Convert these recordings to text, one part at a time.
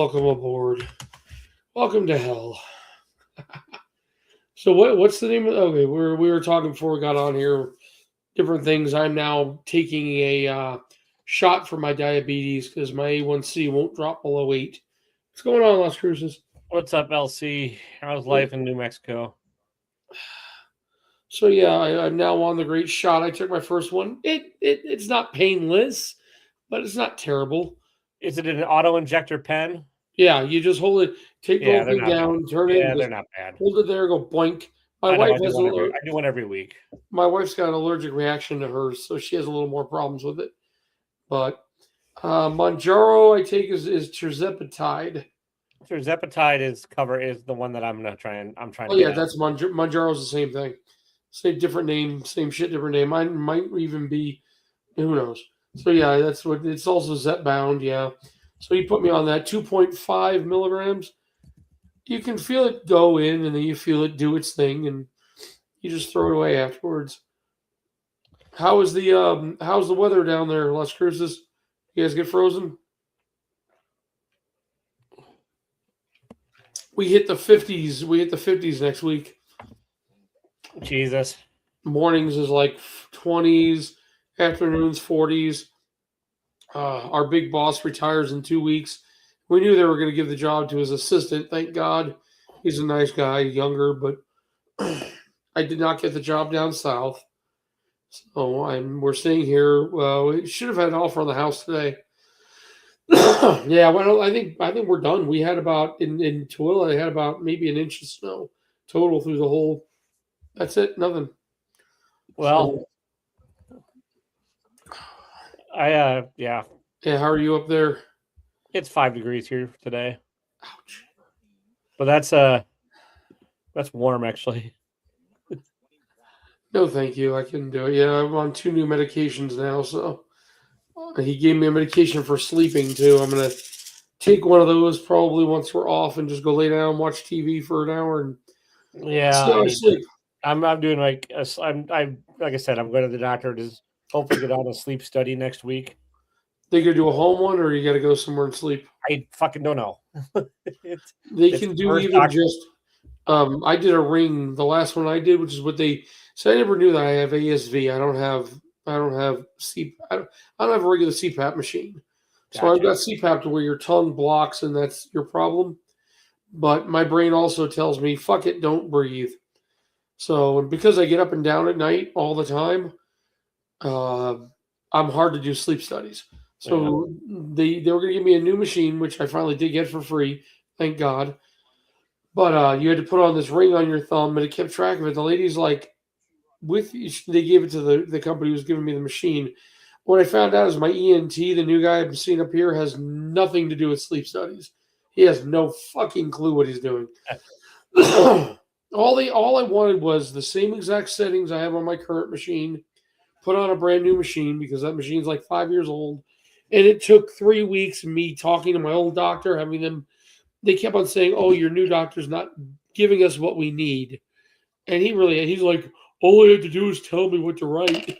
welcome aboard. Welcome to hell. So what's the name of? Okay, we were talking before we got on here. Different things. I'm now taking a shot for my diabetes because my A1C won't drop below 8. What's going on, Las Cruces? What's up, LC? How's life in New Mexico? So yeah, I'm now on the great shot. I took my first one. It's not painless, but it's not terrible. Is it an auto injector pen? Yeah, you just hold it, take the whole thing down, turn it, Yeah, and they're just not bad. hold it there, go boink. My I know, wife I has do one every week. my wife's got an allergic reaction to hers, so she has a little more problems with it. But Monjaro, I take is terzepatide. Terzepatide is the one that I'm trying Oh to yeah, get. that's Monjaro's the same thing. Same different name, same shit, different name. Mine might even be who knows. So yeah, that's what it's also Zep bound. Yeah. So he put me on that 2.5 milligrams. You can feel it go in, and then you feel it do its thing, and you just throw it away afterwards. How's the weather down there, Las Cruces? You guys get frozen? We hit the 50s. We hit the 50s next week. Jesus. Mornings is like 20s, afternoons 40s. Our big boss retires in 2 weeks. We knew they were going to give the job to his assistant. Thank God. He's a nice guy, younger, but I did not get the job down south. So we're staying here. We should have had an offer on the house today. Yeah, well, I think we're done. We had about in Tooele, I had about maybe an inch of snow total through the whole. That's it, nothing. Well, yeah. Yeah, how are you up there? It's 5 degrees here today. Ouch. But that's warm actually. No, thank you. I couldn't do it. Yeah, I'm on 2 new medications now, so he gave me a medication for sleeping too. I'm gonna take one of those probably once we're off and just go lay down and watch TV for an hour and sleep. I'm doing like I said, I'm going to the doctor to hopefully get on a sleep study next week. They could do a home one, or you got to go somewhere and sleep. I fucking don't know. They can do even just. I did a ring. The last one I did, which is what they. So I never knew that I have ASV. I don't have CPAP. I don't have a regular CPAP machine. So I've got CPAP to where your tongue blocks, and that's your problem. But my brain also tells me, "Fuck it, don't breathe." So because I get up and down at night all the time, I'm hard to do sleep studies. So they were going to give me a new machine, which I finally did get for free, thank God. But you had to put on this ring on your thumb, and it kept track of it. The lady's like, they gave it to the company who was giving me the machine. What I found out is my ENT, the new guy I've seen up here, has nothing to do with sleep studies. He has no fucking clue what he's doing. All I wanted was the same exact settings I have on my current machine, put on a brand new machine because that machine's like 5 years old. And it took 3 weeks of me talking to my old doctor, having them. They kept on saying, "Oh, your new doctor's not giving us what we need," and he's like, "All I have to do is tell me what to write."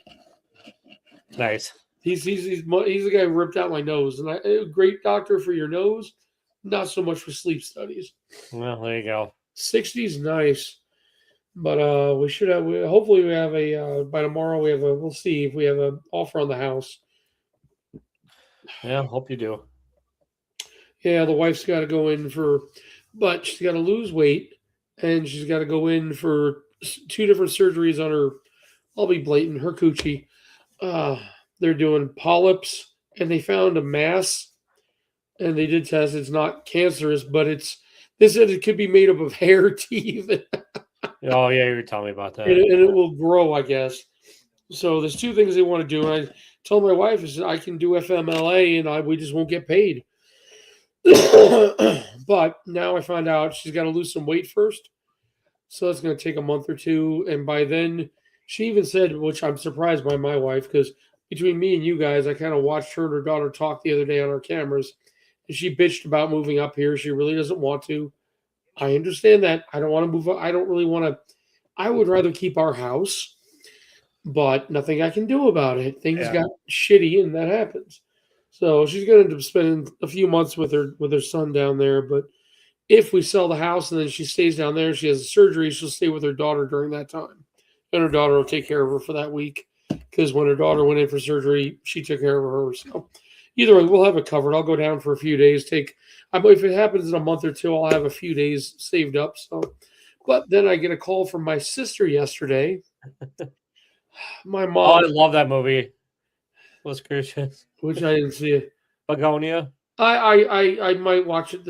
Nice. He's the guy who ripped out my nose, and a great doctor for your nose, not so much for sleep studies. Well, there you go. 60's nice, but we should have. Hopefully, we have a by tomorrow. We'll see if we have an offer on the house. Yeah, hope you do. Yeah, the wife's got to go in but she's got to lose weight, and she's got to go in for 2 different surgeries on her. I'll be blatant, her coochie. They're doing polyps, and they found a mass, and they did test. It's not cancerous, but they said it could be made up of hair, teeth. Oh yeah, you were telling me about that. And it will grow, I guess. So there's 2 things they want to do. And I told my wife, I said, I can do FMLA, and we just won't get paid. But now I find out she's got to lose some weight first. So that's going to take a month or 2. And by then, she even said, which I'm surprised by my wife, because between me and you guys, I kind of watched her and her daughter talk the other day on our cameras. And she bitched about moving up here. She really doesn't want to. I understand that. I don't want to move up. I don't really want to. I would rather keep our house, but nothing I can do about it. Things got shitty, and that happens. So she's going to end up spending a few months with her son down there. But if we sell the house and then she stays down there, she has a surgery, she'll stay with her daughter during that time, and her daughter will take care of her for that week. Because when her daughter went in for surgery, she took care of her. So either way, we'll have it covered. I'll go down for a few days. If it happens in a month or two, I'll have a few days saved up. So, but then I get a call from my sister yesterday. My Oh, I mom, love that movie. Los Cruces. which I didn't see it. Begonia. I might watch it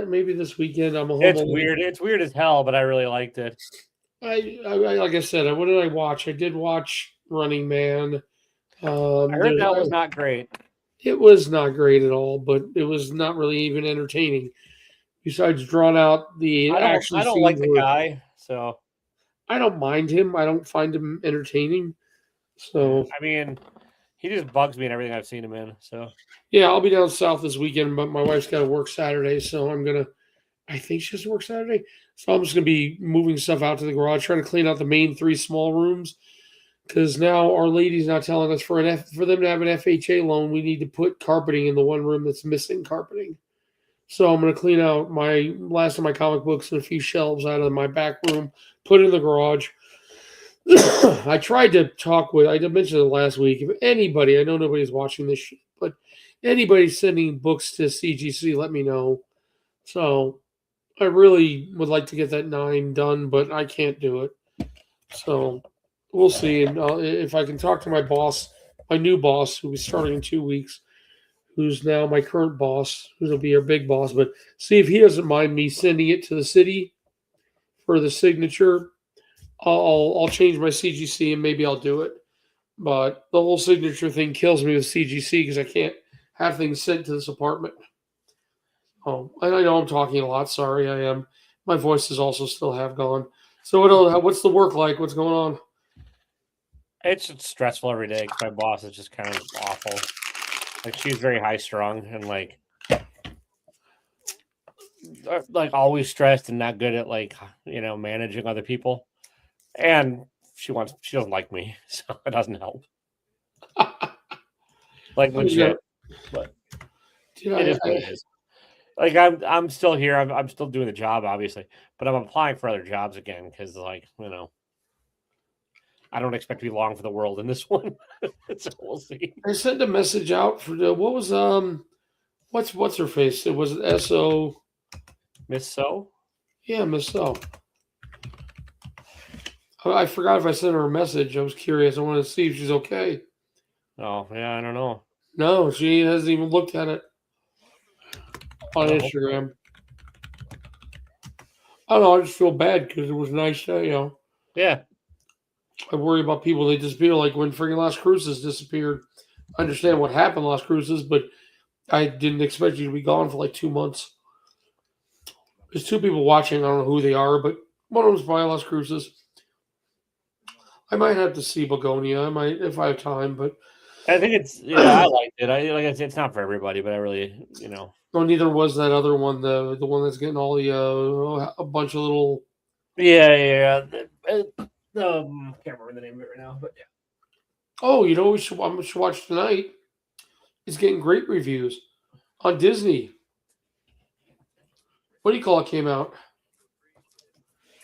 maybe this weekend. I'm a home. It's weird. It's weird as hell, but I really liked it. I like I said, what did I watch? I did watch Running Man. I heard that was not great. It was not great at all, but it was not really even entertaining. Besides drawn out the action. I don't like the guy, so I don't mind him. I don't find him entertaining. So I mean, he just bugs me in everything I've seen him in. So yeah, I'll be down south this weekend, but my wife's got to work Saturday, so I think she has to work Saturday, so I'm just gonna be moving stuff out to the garage, trying to clean out the main 3 small rooms. Because now our lady's now telling us for them to have an FHA loan, we need to put carpeting in the one room that's missing carpeting. So I'm going to clean out my last of my comic books and a few shelves out of my back room, put it in the garage. I tried to talk with, I mentioned it last week. If anybody, I know nobody's watching this shit, but anybody sending books to CGC, let me know. So I really would like to get that 9 done, but I can't do it. So we'll see. And if I can talk to my boss, my new boss, who is starting in 2 weeks, who's now my current boss, who'll be our big boss, but see if he doesn't mind me sending it to the city for the signature. I'll change my CGC and maybe I'll do it. But the whole signature thing kills me with CGC because I can't have things sent to this apartment. Oh, I know I'm talking a lot. Sorry, I am. My voice is also still half gone. So what's the work like? What's going on? it's stressful every day because my boss is just kind of awful. Like she's very high strung and like always stressed and not good at managing other people. And she doesn't like me, so it doesn't help. Like legit, but it is what it is. Like I'm still here. I'm still doing the job, obviously, but I'm applying for other jobs again because I don't expect to be long for the world in this one. So we'll see. I sent a message out for what was what's her face? It was SO Miss So. Yeah, Miss So. I forgot if I sent her a message. I was curious. I wanted to see if she's okay. Oh yeah, I don't know. No, she hasn't even looked at it on Instagram. I don't know. I just feel bad because it was nice, Yeah. I worry about people. They disappear, like when freaking Las Cruces disappeared. I understand what happened, Las Cruces, but I didn't expect you to be gone for like 2 months. There's 2 people watching. I don't know who they are, but one of them's probably Las Cruces. I might have to see Begonia. I might if I have time, but I think it's I liked it. It's not for everybody, but I really No, neither was that other one. The one that's getting all the a bunch of little. Yeah. Can't remember the name of it right now, but yeah. Oh, we should watch tonight. It's getting great reviews on Disney. What do you call it? Came out.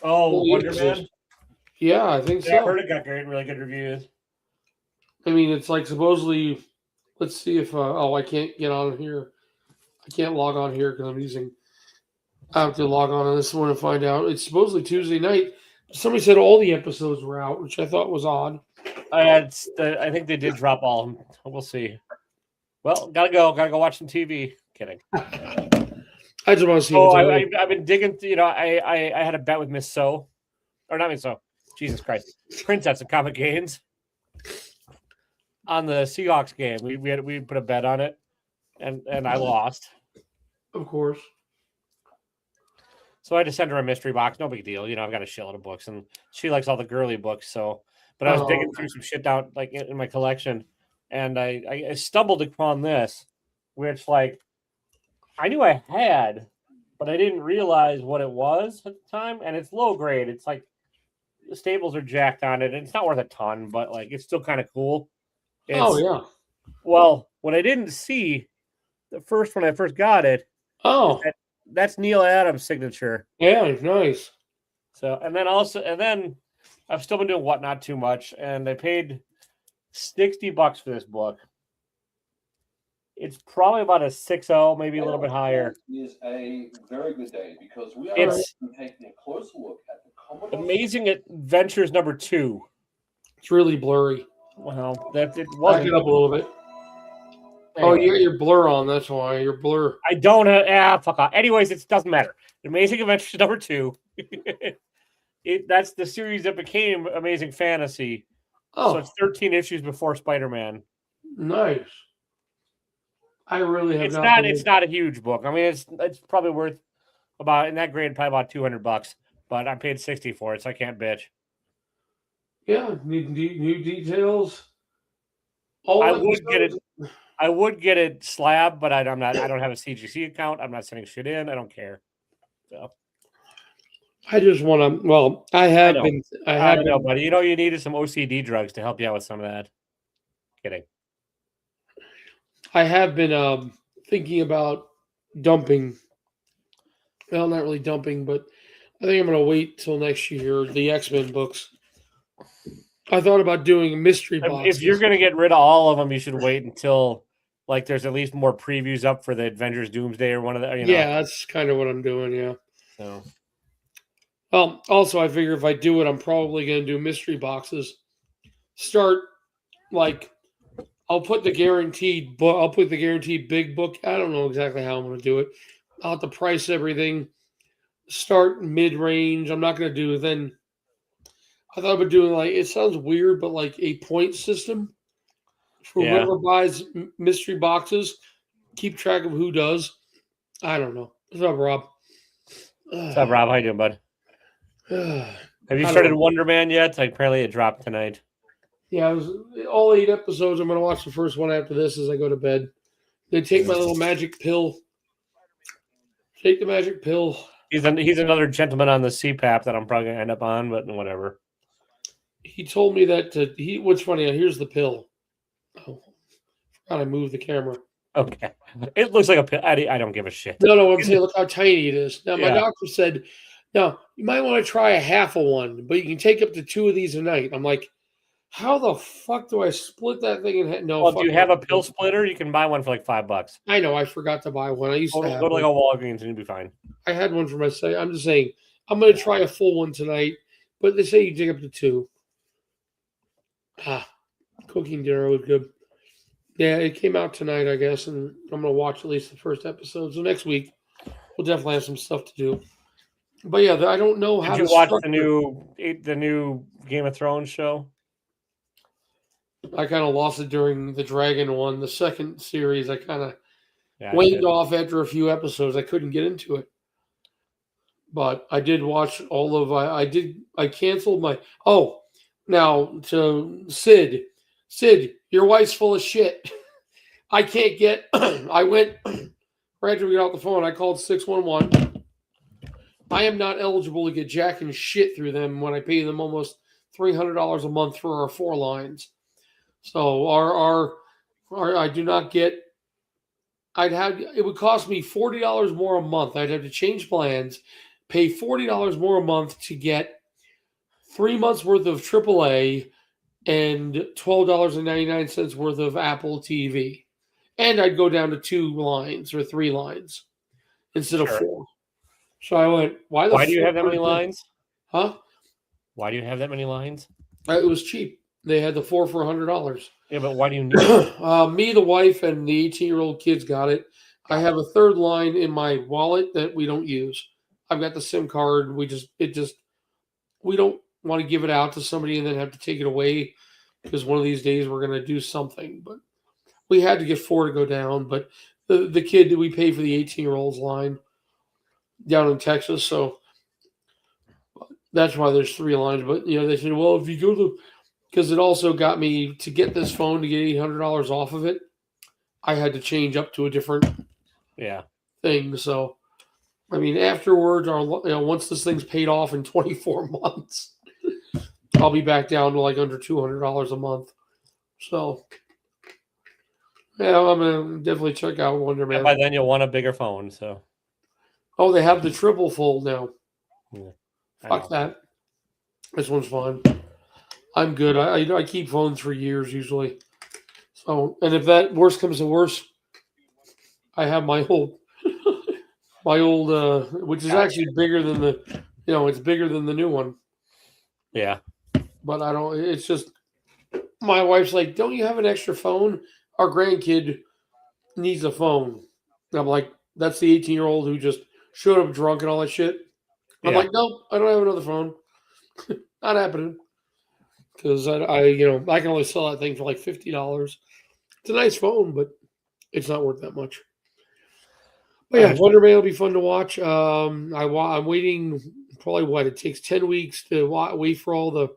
Oh, Wonder Man. Yeah, I think so. Yeah, I heard it got really good reviews. I mean, it's like supposedly. Let's see if. I can't get on here. I can't log on here because I have to log on this one and find out. It's supposedly Tuesday night. Somebody said all the episodes were out, which I thought was odd. I think they did drop all of them. We'll see. Well, gotta go watch some TV. Kidding. I just want to see. I've been digging. I had a bet with Miss So, or not Miss So. Jesus Christ, Princess of Comic Gains on the Seahawks game. We put a bet on it, and I lost. Of course. So I had to send her a mystery box. No big deal. I've got a shitload of books, and she likes all the girly books. So, but I was digging through some shit down like in my collection, and I stumbled upon this, which I knew I had, but I didn't realize what it was at the time. And it's low grade. It's like the staples are jacked on it, and it's not worth a ton, but it's still kind of cool. Oh yeah. Well, What I didn't see the first when I first got it, Oh, that's Neil Adams' signature. yeah, nice. So, and then I've still been doing Whatnot too much, and I paid $60 for this book. It's probably about a 6.0, maybe a little bit higher. Is a very good day because we are taking a closer look at the Commodore. Amazing Adventures #2. It's really blurry. Well, that it Back wasn't. it up a little bit. Anyway. Oh, you got your blur on. That's why your blur. I don't have. Fuck off. Anyways, it doesn't matter. Amazing Adventures #2. That's the series that became Amazing Fantasy. Oh, So it's 13 issues before Spider-Man. nice. I really have It's not a huge book. I mean, it's probably worth about in that grade probably about $200. But I paid 60 for it, so I can't bitch. Yeah, new details. I would get it slab, but I don't have a CGC account. I'm not sending shit in. I don't care. So I just want to. Well, I know, buddy. You know, you needed some OCD drugs to help you out with some of that. Kidding. I have been thinking about dumping. Well, not really dumping, but I think I'm going to wait till next year. The X-Men books. I thought about doing mystery boxes. If you're going to get rid of all of them, you should wait until like there's at least more previews up for the Avengers Doomsday or one of the. Yeah, that's kind of what I'm doing. Yeah. So. Well, also I figure if I do it, I'm probably going to do mystery boxes. Start like I'll put the guaranteed book. I'll put the guaranteed big book. I don't know exactly how I'm going to do it. I'll have to price everything. Start mid-range. I'm not going to do then. I thought about doing like it sounds weird, but like a point system for whoever buys mystery boxes. Keep track of who does. I don't know. What's up, Rob? What's up, Rob? How you doing, bud? Have you started Wonder Man yet? Apparently it dropped tonight. Yeah, it was all 8 episodes. I'm going to watch the first one after this as I go to bed. Then take my little magic pill. Take the magic pill. He's another gentleman on the CPAP that I'm probably going to end up on, but whatever. He told me that what's funny, here's the pill. Oh, forgot I moved the camera. Okay. It looks like a pill. I don't give a shit. No, I'm saying look how tiny it is. Now, my doctor said, now, you might want to try a half of one, but you can take up to 2 of these a night. I'm like, how the fuck do I split that thing in half? No. Well, do you have a pill splitter? You can buy one for like $5. I know. I forgot to buy one. I used to have go to like a Walgreens and you'll be fine. I had one for myself. I'm just saying, I'm going to try a full one tonight, but they say you take up to 2. Cooking dinner was good. Yeah, it came out tonight, I guess, and I'm going to watch at least the first episode. So next week, we'll definitely have some stuff to do. But yeah, I don't know how. Did you watch the new Game of Thrones show? I kind of lost it during the Dragon one. The second series, I kind of waned off after a few episodes. I couldn't get into it. But I did watch all of. I canceled my. Oh, now to Sid, your wife's full of shit. I can't get. I went right after we got off the phone. I called 611. I am not eligible to get jack and shit through them when I pay them almost $300 a month for our 4 lines. So our I do not get. It would cost me $40 more a month. I'd have to change plans, pay $40 more a month to get 3 months worth of AAA and $12.99 worth of Apple TV, and I'd go down to 2 lines or 3 lines instead of 4. So I went, why do you have that many lines? Huh? Why do you have that many lines? It was cheap. They had the 4 for $100. Yeah, but why do you need it? Me, the wife, and the 18-year-old kids got it. I have a 3rd line in my wallet that we don't use. I've got the SIM card. We don't want to give it out to somebody and then have to take it away because one of these days we're going to do something. But we had to get 4 to go down. But the kid that we pay for the 18-year-old's line down in Texas, so that's why there's 3 lines. But they said, well, if you go to, because it also got me to get this phone to get $800 off of it, I had to change up to a different thing. So, I mean, afterwards, once this thing's paid off in 24 months, I'll be back down to like under $200 a month. So, Yeah, I'm gonna definitely check out Wonder And Man. by then you'll want a bigger phone. So Oh, they have the triple fold now. yeah, I Fuck know. that. This one's fine. I'm good. I keep phones for years usually. So, and if that worst comes to worst, I have my old which is Gotcha. actually bigger than it's bigger than the new one. Yeah. But I don't. It's just my wife's like, "Don't you have an extra phone? Our grandkid needs a phone." And I'm like, "That's the 18-year-old who just showed up drunk and all that shit." I'm Yeah. like, "Nope, I don't have another phone. Not happening." Because I can only sell that thing for like $50. It's a nice phone, but it's not worth that much. But yeah, Wonder Man will be fun to watch. I'm waiting. Probably what it takes 10 weeks to wait for all the.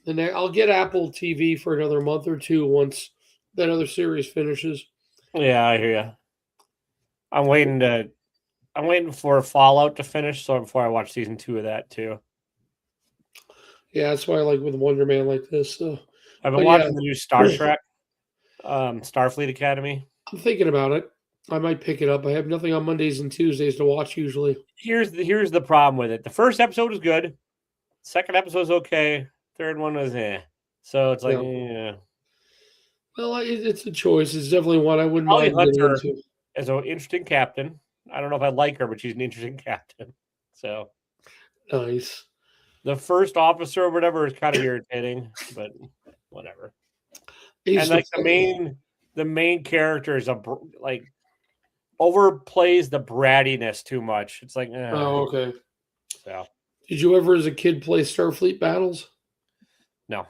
And I'll get Apple TV for another month or two once that other series finishes. Yeah, I hear you. I'm waiting for Fallout to finish, so before I watch season 2 of that too. Yeah, that's why I like with Wonder Man like this. So. I've been But watching yeah. the new Star Trek, Starfleet Academy. I'm thinking about it. I might pick it up. I have nothing on Mondays and Tuesdays to watch usually. Here's the problem with it. The first episode was good. Second episode was okay. Third one was So it's like, yeah. Well, it's a choice. It's definitely one I wouldn't Holly mind getting Hunter into. is an interesting captain. I don't know if I like her, but she's an interesting captain. So Nice. the first officer or whatever is kind of irritating, but whatever. He's And like the main character is like overplays the brattiness too much. It's like, Oh, okay. So Did you ever, as a kid, play Starfleet Battles? no.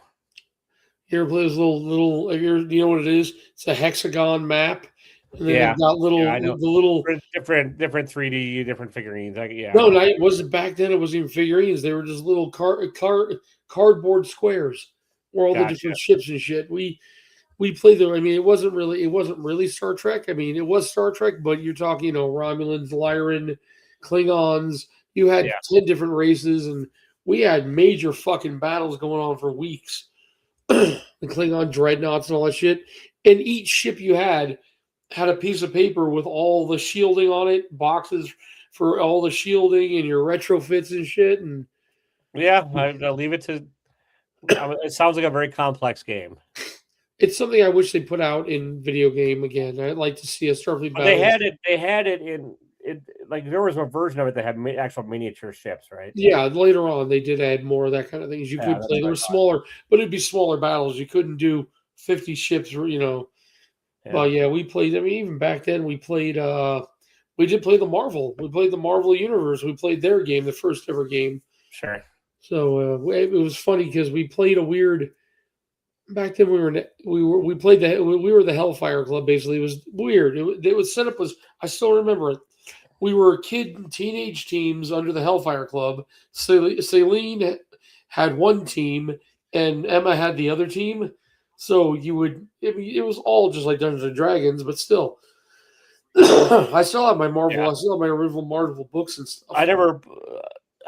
You ever play those little? You know what it is? It's a hexagon map, and then they've got I know. the little different 3D, different figurines. No, it wasn't back then. It wasn't even figurines. They were just little cardboard squares, where all the different ships and shit. We played them. I mean, it wasn't really Star Trek. I mean, it was Star Trek, but you're talking, Romulans, Lyran, Klingons. You had 10 different races, and we had major fucking battles going on for weeks. The Klingon dreadnoughts and all that shit. And each ship you had a piece of paper with all the shielding on it, boxes for all the shielding and your retrofits and shit. And I'll leave it to. It sounds like a very complex game. It's something I wish they put out in video game again. I'd like to see a Starfleet battle. They had it in it. Like there was a version of it that had actual miniature ships, right? Yeah, later on they did add more of that kind of things. You could play. They were smaller, but it'd be smaller battles. You couldn't do 50 ships, Well, yeah, we played. I mean, even back then we played. We did play the Marvel. We played the Marvel Universe. We played their game, the first ever game. Sure. So it was funny because we played a weird. Back then we were the Hellfire Club. Basically, it was weird. It was set up as, I still remember it. We were teenage teams under the Hellfire Club. Celine had one team and Emma had the other team. So it was all just like Dungeons and Dragons, but still. I still have my Marvel. Yeah. I still have my original Marvel books and stuff.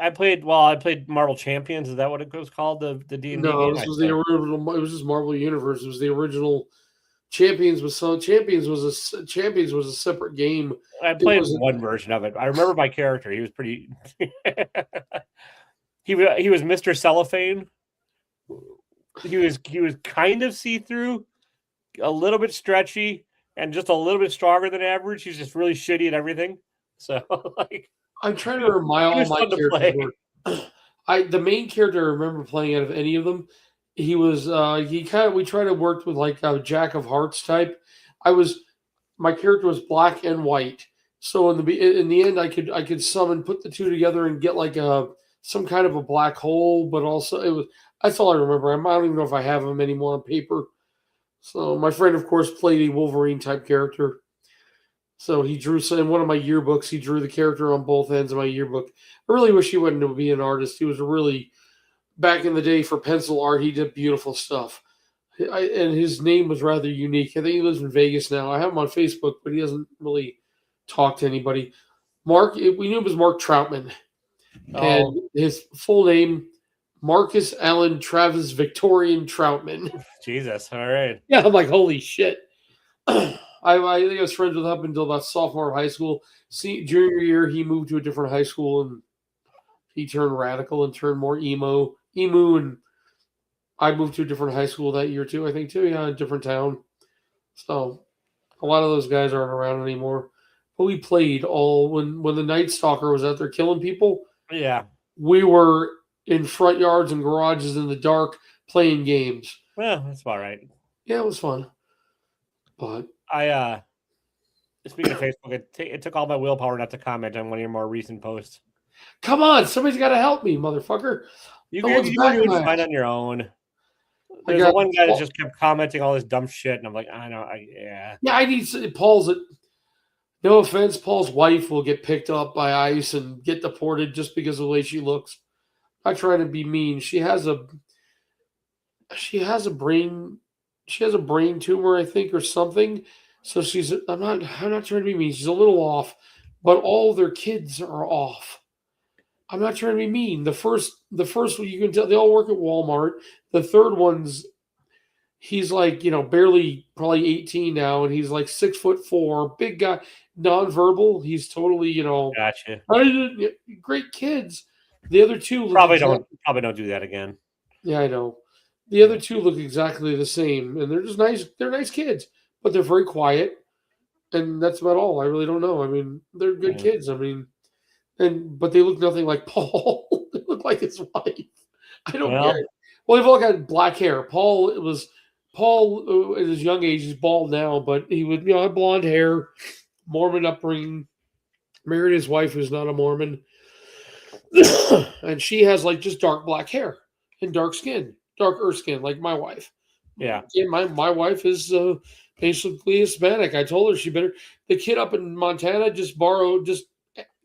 I played Marvel Champions. Is that what it was called? The D&D game? No, this was the original. It was just Marvel Universe. It was the original. Champions was a separate game. I played one version of it. I remember my character. He was pretty. he was Mr. Cellophane. He was kind of see-through, a little bit stretchy, and just a little bit stronger than average. He's just really shitty at everything. So like. I'm trying to remember all my characters. The main character I remember playing out of any of them, he was we tried to work with like a Jack of Hearts type. My character was black and white. So in the end I could summon, put the two together and get like some kind of a black hole, but also that's all I remember. I don't even know if I have them anymore on paper. So my friend of course played a Wolverine type character. So he drew, in one of my yearbooks, he drew the character on both ends of my yearbook. I really wish he wouldn't be an artist. He was back in the day for pencil art, he did beautiful stuff. And his name was rather unique. I think he lives in Vegas now. I have him on Facebook, but he doesn't really talk to anybody. We knew it was Mark Troutman. Oh. And his full name, Marcus Allen Travis Victorian Troutman. Jesus, all right. Yeah, I'm like, holy shit. I think I was friends with him up until about sophomore of high school. Junior year, he moved to a different high school and he turned radical and turned more emo, and I moved to a different high school that year too. I think too, yeah, a different town. So a lot of those guys aren't around anymore. But we played all when the Night Stalker was out there killing people. Yeah, We were in front yards and garages in the dark playing games. well, that's all right. Yeah, it was fun. But speaking of Facebook, it took all my willpower not to comment on one of your more recent posts. come on, somebody's got to help me, motherfucker. You were doing fine on your own. There's the one guy that just kept commenting all this dumb shit, and I'm like, I know, yeah. Yeah, I need Paul's. No offense, Paul's wife will get picked up by ICE and get deported just because of the way she looks. I'm not trying to be mean. She has a brain tumor, I think, or something. So I'm not trying to be mean. She's a little off, but all their kids are off. I'm not trying to be mean. The first one, you can tell they all work at Walmart. The third one's he's like, barely probably 18 now, and he's like 6'4", big guy, nonverbal. He's totally, Gotcha. Great kids. The other two probably don't do that again. Yeah, I know. The other two look exactly the same, and they're just nice. They're nice kids, but they're very quiet, and that's about all. I really don't know. I mean, they're good kids. I mean, but they look nothing like Paul. They look like his wife. I don't get it. Well, they've all got black hair. Paul at his young age, he's bald now, but he would, had blonde hair, Mormon upbringing, married his wife who's not a Mormon, and she has like just dark black hair and darker skin, like my wife. Yeah. My wife is basically Hispanic. I told her the kid up in Montana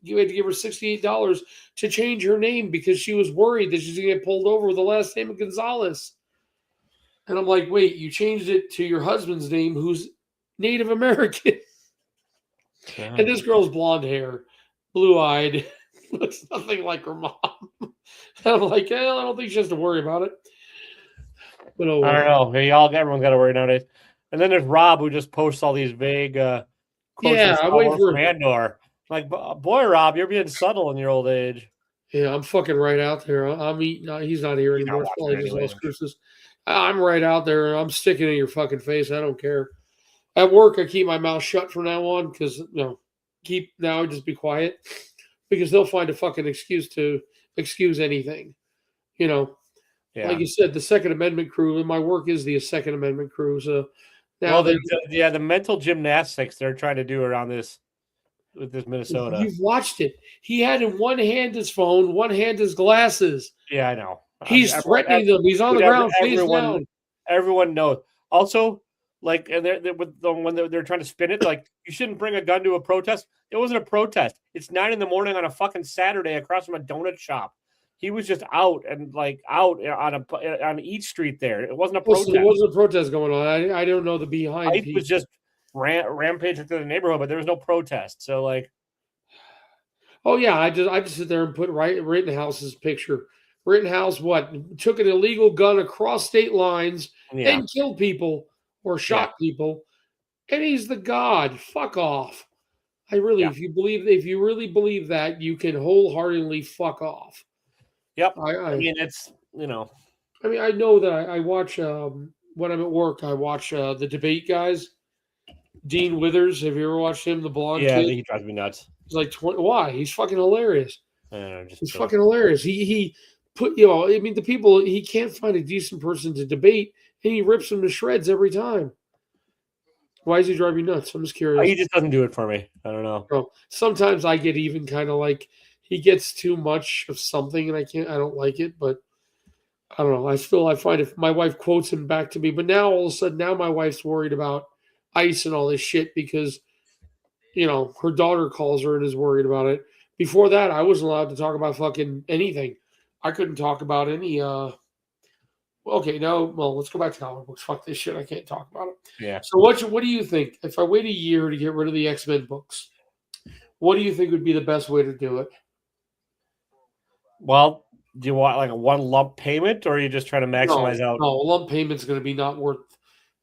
you had to give her $68 to change her name because she was worried that she's going to get pulled over with the last name of Gonzalez. And I'm like, wait, you changed it to your husband's name, who's Native American. Yeah. And this girl's blonde hair, blue-eyed, looks nothing like her mom. And I'm like, I don't think she has to worry about it. But I don't know. Everyone's got to worry nowadays. And then there's Rob, who just posts all these vague quotes I'm waiting for Andor. Like, boy, Rob, you're being subtle in your old age. Yeah, I'm fucking right out there. I'm eating. He's not here anymore. I'm right out there. I'm sticking in your fucking face. I don't care. At work, I keep my mouth shut from now on because just be quiet because they'll find a fucking excuse to excuse anything. Yeah. Like you said, the Second Amendment crew, and my work is the Second Amendment crew. So now the mental gymnastics they're trying to do around this. With this Minnesota. You've watched it. He had in one hand his phone, one hand his glasses. Yeah, I know. He's threatening them. He's on the ground face down. Everyone knows. Also, like, and when they're trying to spin it, like, you shouldn't bring a gun to a protest. It wasn't a protest. It's 9 a.m. on a fucking Saturday across from a donut shop. He was just out on East Street there. It wasn't a protest. There wasn't a protest going on. I don't know the behind. It was just rampaging through the neighborhood, but there was no protest. So like, oh yeah, I just sit there and put Rittenhouse's picture. Rittenhouse took an illegal gun across state lines and killed people or shot people, and he's the god. Fuck off. If you really believe that, you can wholeheartedly fuck off. Yep. I mean, it's I mean, I know that I watch when I'm at work. I watch the debate guys. Dean Withers, have you ever watched him? The blonde kid? Yeah, he drives me nuts. He's like 20. Why? He's fucking hilarious. He's fucking hilarious. He put, I mean, the people, he can't find a decent person to debate, and he rips them to shreds every time. Why does he drive you nuts? I'm just curious. He just doesn't do it for me. I don't know. Bro, sometimes I get even kind of like he gets too much of something, and I don't like it, but I don't know. I find if my wife quotes him back to me, but now all of a sudden, now my wife's worried about ICE and all this shit because, her daughter calls her and is worried about it. Before that, I wasn't allowed to talk about fucking anything. I couldn't talk about any, okay, no, well, let's go back to comic books. Fuck this shit. I can't talk about it. Yeah. So what do you think? If I wait a year to get rid of the X-Men books, what do you think would be the best way to do it? Well, do you want like a one lump payment or are you just trying to maximize out? No, a lump payment's going to be not worth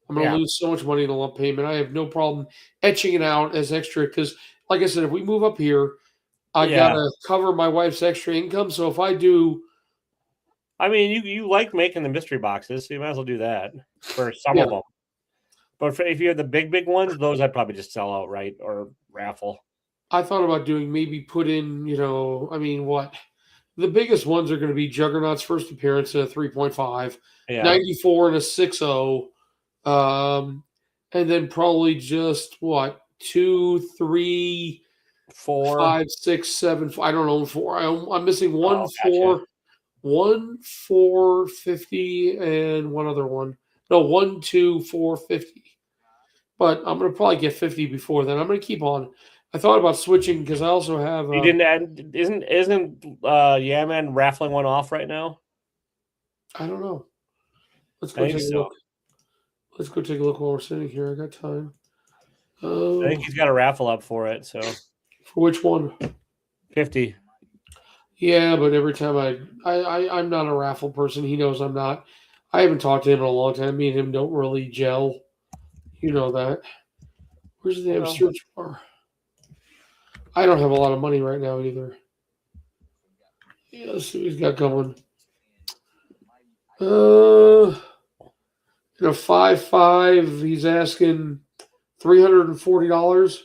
I'm going to lose so much money in a lump payment. I have no problem etching it out as extra because, like I said, if we move up here, I got to cover my wife's extra income. So if I do. I mean, you like making the mystery boxes, so you might as well do that for some of them. But if you have the big ones, those I'd probably just sell outright or raffle. I thought about doing maybe put in, I mean, what? The biggest ones are going to be Juggernaut's first appearance at a 3.5, 94 and a 6.0. And then probably just what? 2, 3, 4, 5, 6, 7. I don't know, 4. I'm missing 1, 4, 1, 4, 50, and one other one. No, 1, 2, 4, 50. But I'm going to probably get 50 before then. I'm going to keep on. I thought about switching because I also have. You didn't add, isn't Man raffling one off right now? I don't know. Let's go take a look. Let's go take a look while we're sitting here. I got time. I think he's got a raffle up for it. So for which one? 50. Yeah, but every time I'm not a raffle person. He knows I'm not. I haven't talked to him in a long time. Me and him don't really gel. You know that. Where's the damn search bar? I don't have a lot of money right now either. Yeah, let's see what he's got going. In a 5.5, he's asking $340.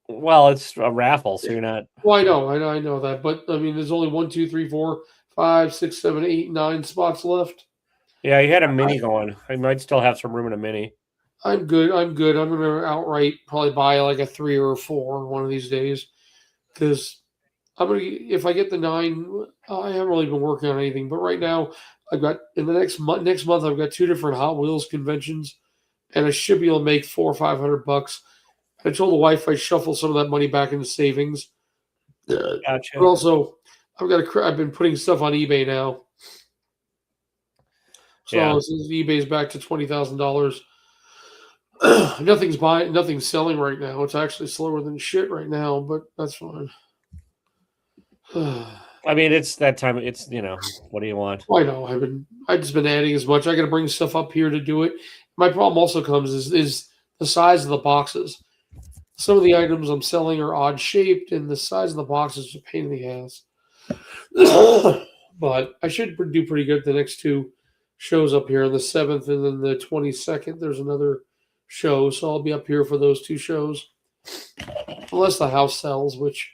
Well, it's a raffle, so you're not. Well, I know that, but I mean, there's only 1, 2, 3, 4, 5, 6, 7, 8, 9 spots left. Yeah, he had a mini going. I might still have some room in a mini. I'm good. I'm going to outright probably buy like a 3 or a 4 one of these days because if I get the 9, I haven't really been working on anything, but right now I've got in the next month I've got 2 different Hot Wheels conventions, and I should be able to make $400 or $500. I told the wife I'd shuffle some of that money back into savings. Gotcha. But also, I've been putting stuff on eBay now, so since eBay's back to $20,000. Nothing's selling right now. It's actually slower than shit right now, but that's fine. I mean, it's that time. It's what do you want? I know. I've just been adding as much. I got to bring stuff up here to do it. My problem also comes is the size of the boxes. Some of the items I'm selling are odd shaped, and the size of the boxes is a pain in the ass. But I should do pretty good the next 2 shows up here on the 7th and then the 22nd. There's another show, so I'll be up here for those 2 shows. Unless the house sells, which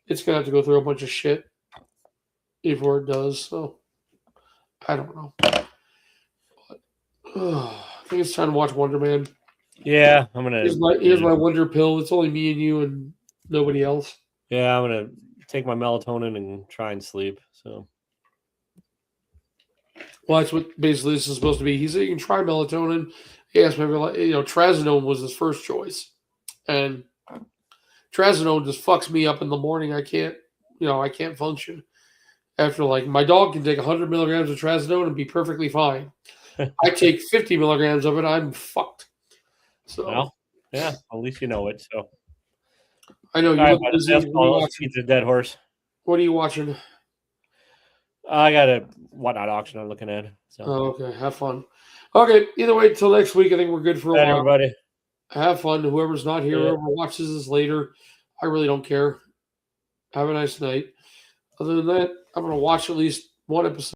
it's going to have to go through a bunch of shit before it does. So I don't know. But, I think it's time to watch Wonder Man. Yeah, I'm gonna. Here's my Wonder Pill. It's only me and you and nobody else. Yeah, I'm gonna take my melatonin and try and sleep. So, well, that's what basically this is supposed to be. He said you can try melatonin. He asked me, trazodone was his first choice, and trazodone just fucks me up in the morning. I can't function after my dog can take 100 milligrams of trazodone and be perfectly fine. I take 50 milligrams of it, I'm fucked. So, well, yeah, at least you know it. So, I know you look busy. He's a dead horse. What are you watching? I got a whatnot auction I'm looking at. So. Oh, okay, have fun. Okay, either way, till next week. I think we're good for a while. Everybody, have fun. Whoever's not here, whoever watches this later, I really don't care. Have a nice night. Other than that, I'm going to watch at least one episode.